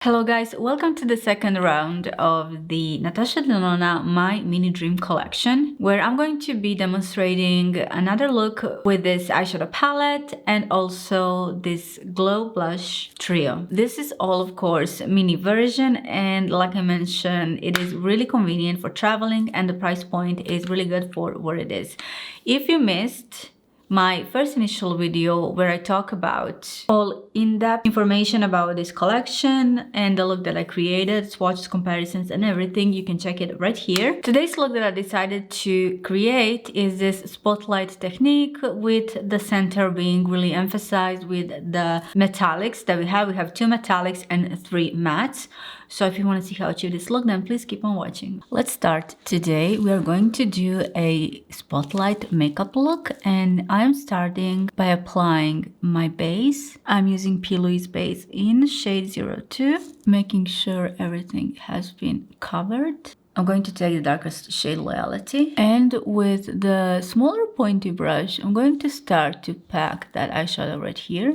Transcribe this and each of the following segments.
Hello guys, welcome to the second round of the Natasha Denona My Mini Dream Collection, where I'm going to be demonstrating another look with this eyeshadow palette and also this glow blush trio. This is all, of course, mini version, and like I mentioned, it is really convenient for traveling and the price point is really good for what it is. If you missed my first initial video where I talk about all in-depth information about this collection and the look that I created, swatches, comparisons, and everything, you can check it right here. Today's look that I decided to create is this spotlight technique with the center being really emphasized with the metallics that we have. We have 2 metallics and 3 mattes. So if you want to see how I achieve this look, then please keep on watching. Let's start. Today we are going to do a spotlight makeup look, and I'm starting by applying my base. I'm using P. Louise base in shade 02, making sure everything has been covered. I'm going to take the darkest shade Loyalty, and with the smaller pointy brush, I'm going to start to pack that eyeshadow right here,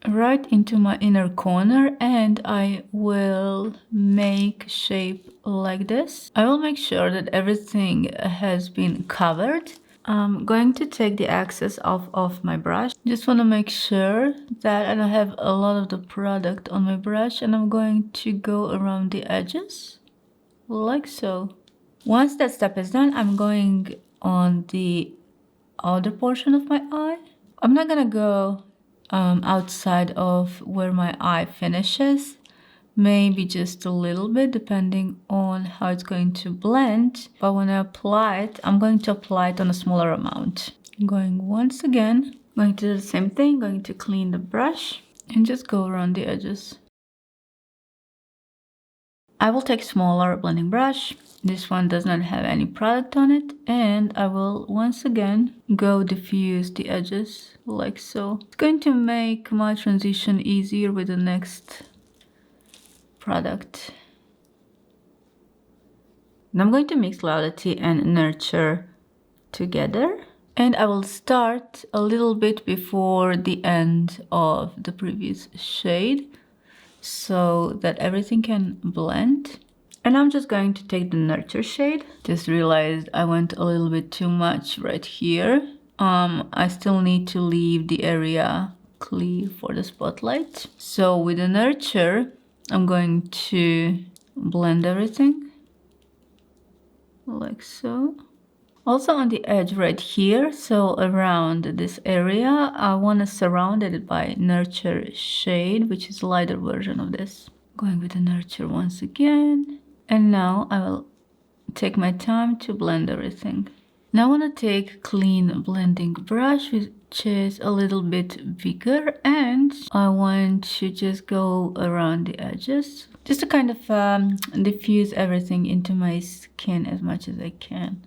right into my inner corner, and I will make shape like this. I will make sure that everything has been covered. I'm going to take the excess off my brush. Just want to make sure that I don't have a lot of the product on my brush, and I'm going to go around the edges like so. Once that step is done, I'm going on the outer portion of my eye. I'm not gonna go outside of where my eye finishes, maybe just a little bit depending on how it's going to blend, but when I apply it, I'm going to apply it on a smaller amount. I'm going once again, going to do the same thing, going to clean the brush and just go around the edges. I will take smaller blending brush. This one does not have any product on it, and I will once again go diffuse the edges like so. It's going to make my transition easier with the next product. And I'm going to mix Loyalty and Nurture together, and I will start a little bit before the end of the previous shade so that everything can blend. And I'm just going to take the Nurture shade. Just realized I went a little bit too much right here. I still need to leave the area clear for the spotlight. So with the Nurture, I'm going to blend everything like so. Also on the edge right here, so around this area, I want to surround it by Nurture shade, which is a lighter version of this. Going with the Nurture once again. And now I will take my time to blend everything. Now I want to take clean blending brush, which is a little bit bigger, and I want to just go around the edges, just to kind of diffuse everything into my skin as much as I can.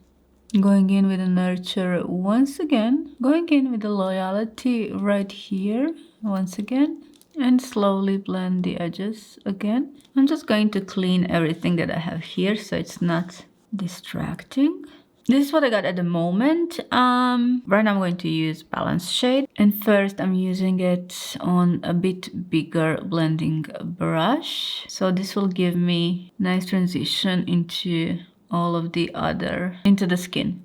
Going in with the Nurture once again, going in with the Loyalty right here once again, and slowly blend the edges again. I'm just going to clean everything that I have here so it's not distracting. This is what I got at the moment. Right now I'm going to use Balance shade, and first I'm using it on a bit bigger blending brush, so this will give me nice transition into all of the other, into the skin.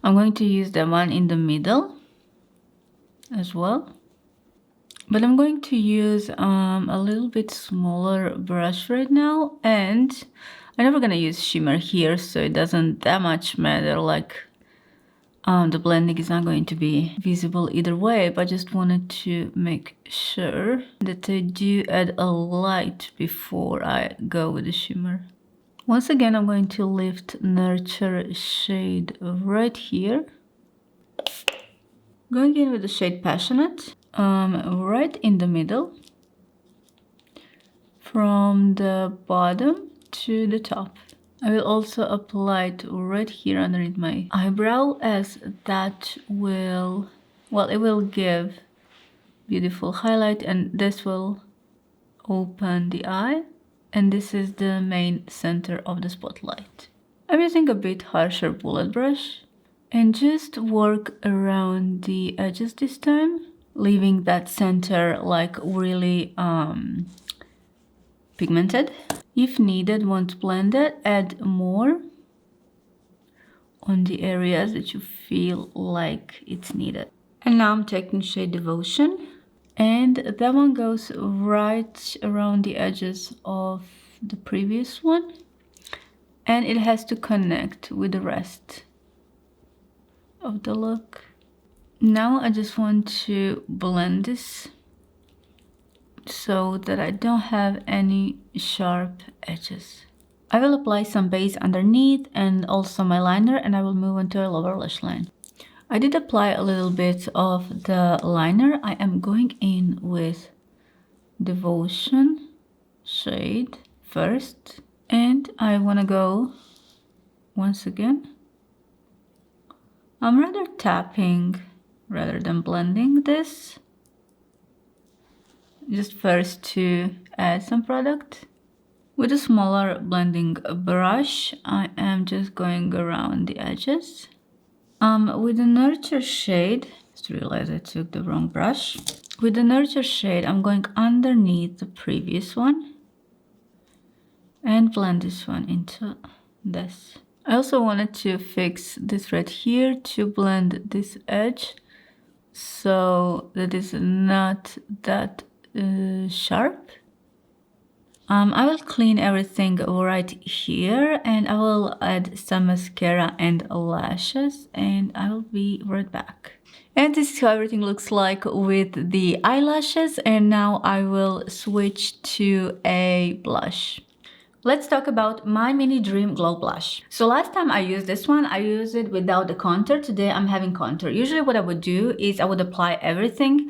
I'm going to use the one in the middle as well, but I'm going to use a little bit smaller brush right now, and I'm never gonna use shimmer here, so it doesn't that much matter, like the blending is not going to be visible either way, but I just wanted to make sure that I do add a light before I go with the shimmer. Once again, I'm going to lift Nurture shade right here. Going in with the shade Passionate, right in the middle, from the bottom to the top. I will also apply it right here underneath my eyebrow, as that will, well, it will give beautiful highlight, and this will open the eye. And this is the main center of the spotlight. I'm using a bit harsher bullet brush and just work around the edges this time, leaving that center like really pigmented. If needed, want to blend it, add more on the areas that you feel like it's needed. And now I'm taking shade Devotion, and that one goes right around the edges of the previous one, and it has to connect with the rest of the look. Now I just want to blend this so that I don't have any sharp edges. I will apply some base underneath and also my liner, and I will move on to a lower lash line. I did apply a little bit of the liner. I am going in with Devotion shade first, and I want to go once again. I'm rather tapping rather than blending this, just first to add some product. With a smaller blending brush, I am just going around the edges. With the Nurture shade, just realized I took the wrong brush. With the Nurture shade, I'm going underneath the previous one and blend this one into this. I also wanted to fix this right here to blend this edge so that it's not that sharp. I will clean everything right here, and I will add some mascara and lashes, and I'll be right back. And this is how everything looks like with the eyelashes, and now I will switch to a blush. Let's talk about my Mini Dream Glow Blush. So last time I used this one, I used it without the contour. Today I'm having contour. Usually what I would do is I would apply everything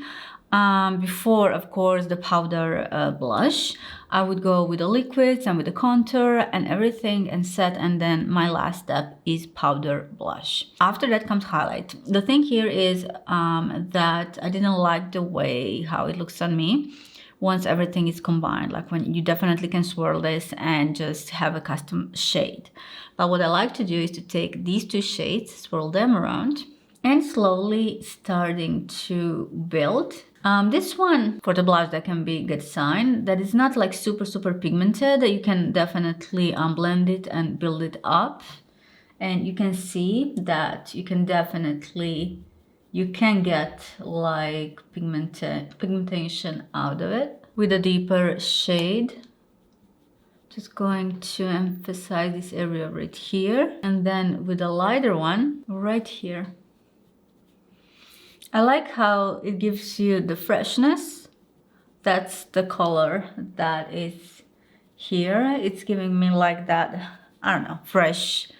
before, of course, the powder blush. I would go with the liquids and with the contour and everything and set, and then my last step is powder blush. After that comes highlight. The thing here is that I didn't like the way how it looks on me once everything is combined. Like when you definitely can swirl this and just have a custom shade. But what I like to do is to take these two shades, swirl them around, and slowly starting to build. This one for the blush, that can be a good sign that it's not like super pigmented. You can definitely blend it and build it up, and you can see that you can definitely get like pigmentation out of it. With a deeper shade, just going to emphasize this area right here, and then with a lighter one right here. I like how it gives you the freshness. That's the color that is here. It's giving me like that, I don't know, fresh,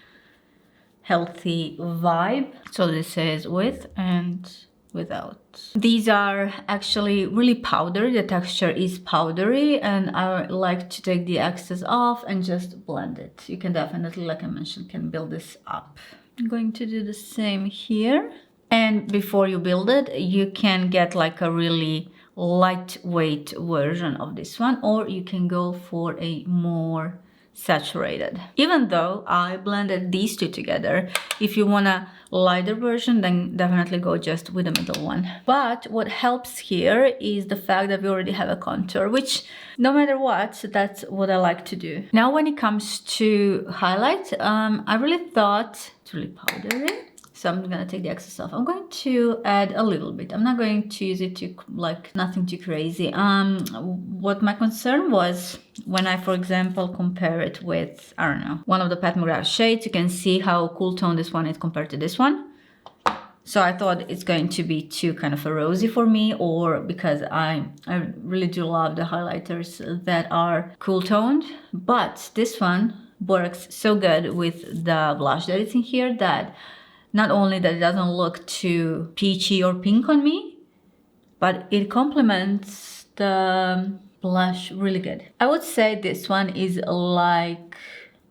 healthy vibe. So this is with and without. These are actually really powdery. The texture is powdery, and I like to take the excess off and just blend it. You can definitely, like I mentioned, can build this up. I'm going to do the same here. And before you build it, you can get like a really lightweight version of this one, or you can go for a more saturated. Even though I blended these two together, if you want a lighter version, then definitely go just with the middle one. But what helps here is the fact that we already have a contour, which no matter what, that's what I like to do. Now when it comes to highlight, I really thought it's really powdery. So I'm gonna take the excess off. I'm going to add a little bit. I'm not going to use it to like nothing too crazy. What my concern was when I, for example, compare it with, I don't know, one of the Pat McGrath shades, you can see how cool tone this one is compared to this one. So I thought it's going to be too kind of a rosy for me, or because I really do love the highlighters that are cool toned. But this one works so good with the blush that is in here that not only that it doesn't look too peachy or pink on me, but it complements the blush really good. I would say this one is like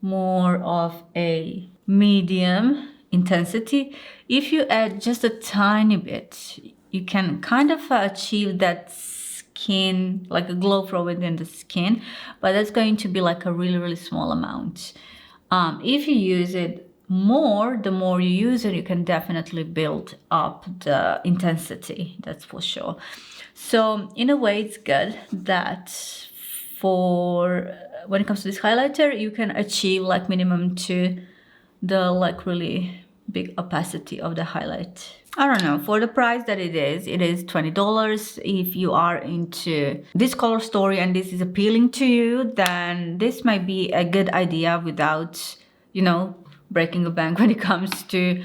more of a medium intensity. If you add just a tiny bit, you can kind of achieve that skin, like a glow from within the skin, but that's going to be like a really small amount. If you use it more, the more you use it, you can definitely build up the intensity, that's for sure. So in a way, it's good that for when it comes to this highlighter, you can achieve like minimum to the like really big opacity of the highlight. I don't know, for the price that it is $20. If you are into this color story and this is appealing to you, then this might be a good idea without, you know, breaking a bank when it comes to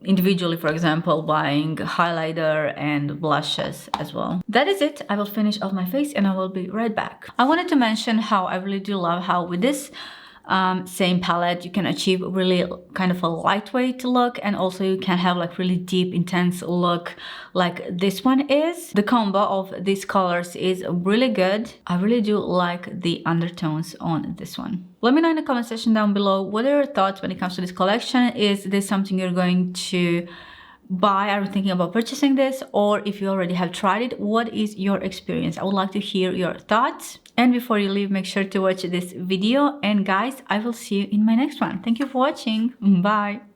individually, for example, buying highlighter and blushes as well. That is it. I will finish off my face and I will be right back. I wanted to mention how I really do love how with this same palette you can achieve really kind of a lightweight look, and also you can have like really deep intense look like this one is. The combo of these colors is really good. I really do like the undertones on this one. Let me know in the comment section down below what are your thoughts when it comes to this collection. Is this something you're going to buy? Are you thinking about purchasing this? Or if you already have tried it, what is your experience? I would like to hear your thoughts. And before you leave, make sure to watch this video. And guys, I will see you in my next one. Thank you for watching. Bye.